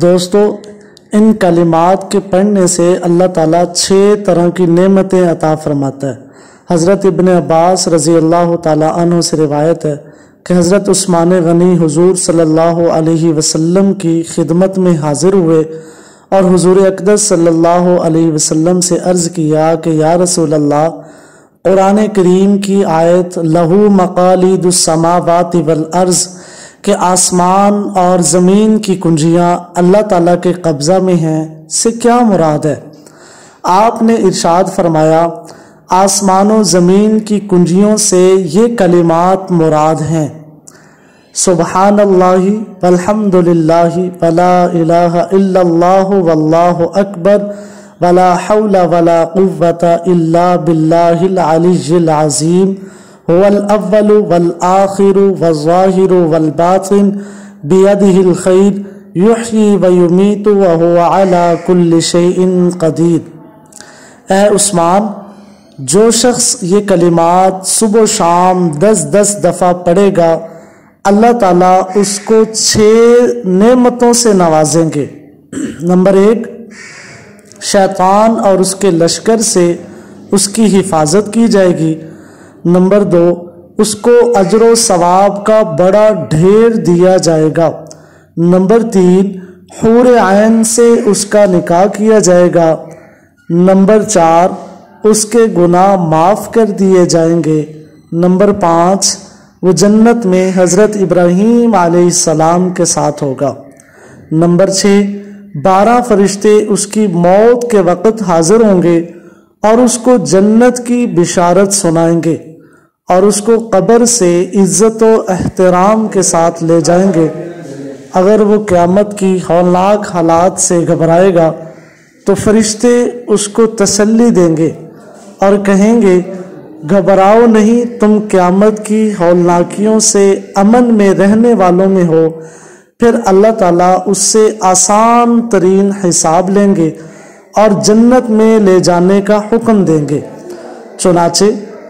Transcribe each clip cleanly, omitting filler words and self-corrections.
دوستو، ان کلمات کے پڑھنے سے اللہ تعالیٰ 6 طرح کی نعمتیں عطا فرماتا ہے۔ حضرت ابن عباس رضی اللہ تعالیٰ عنہ سے روایت ہے کہ حضرت عثمان غنی حضور صلی اللہ علیہ وسلم کی خدمت میں حاضر ہوئے اور حضور اقدس صلی اللہ علیہ وسلم سے عرض کیا کہ یا رسول اللہ، قرآن کریم کی آیت لہو مقالید السماوات والارض کہ آسمان اور زمین کی کنجیاں اللہ تعالیٰ کے قبضہ میں ہیں سے کیا مراد ہے؟ آپ نے ارشاد فرمایا، آسمان و زمین کی کنجیوں سے یہ کلمات مراد ہیں: سبحان اللہ والحمد للہ ولا الہ الا اللہ واللہ اکبر ولا حول ولا قوة الا باللہ العلی العظیم هو الاول والآخر والظاہر والباطن بیدہ الخیر یحیی ویمیت وهو علی کل شیء قدیر۔ اے عثمان، جو شخص یہ کلمات صبح و شام 10 دفعہ پڑھے گا، اللہ تعالیٰ اس کو 6 نعمتوں سے نوازیں گے۔ نمبر 1، شیطان اور اس کے لشکر سے اس کی حفاظت کی جائے گی۔ نمبر 2، اس کو اجر و ثواب کا بڑا ڈھیر دیا جائے گا۔ نمبر 3، حور عین سے اس کا نکاح کیا جائے گا۔ نمبر 4، اس کے گناہ معاف کر دیے جائیں گے۔ نمبر 5، وہ جنت میں حضرت ابراہیم علیہ السلام کے ساتھ ہوگا۔ نمبر 6، 12 فرشتے اس کی موت کے وقت حاضر ہوں گے اور اس کو جنت کی بشارت سنائیں گے اور اس کو قبر سے عزت و احترام کے ساتھ لے جائیں گے۔ اگر وہ قیامت کی ہولناک حالات سے گھبرائے گا تو فرشتے اس کو تسلی دیں گے اور کہیں گے، گھبراؤ نہیں، تم قیامت کی ہولناکیوں سے امن میں رہنے والوں میں ہو۔ پھر اللہ تعالیٰ اس سے آسان ترین حساب لیں گے اور جنت میں لے جانے کا حکم دیں گے۔ چنانچہ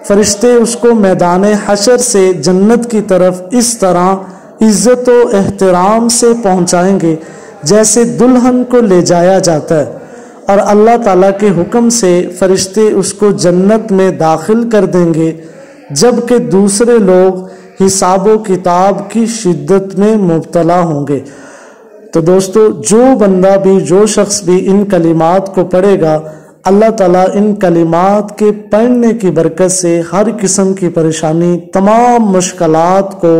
فرشتے اس کو میدان حشر سے جنت کی طرف اس طرح عزت و احترام سے پہنچائیں گے جیسے دلہن کو لے جایا جاتا ہے، اور اللہ تعالیٰ کے حکم سے فرشتے اس کو جنت میں داخل کر دیں گے، جبکہ دوسرے لوگ حساب و کتاب کی شدت میں مبتلا ہوں گے۔ تو دوستو، جو بندہ بھی، جو شخص بھی ان کلمات کو پڑھے گا، اللہ تعالیٰ ان کلمات کے پڑھنے کی برکت سے ہر قسم کی پریشانی، تمام مشکلات کو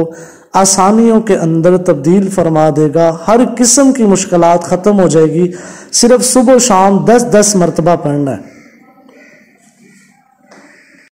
آسانیوں کے اندر تبدیل فرما دے گا۔ ہر قسم کی مشکلات ختم ہو جائے گی، صرف صبح و شام 10 مرتبہ پڑھنا ہے۔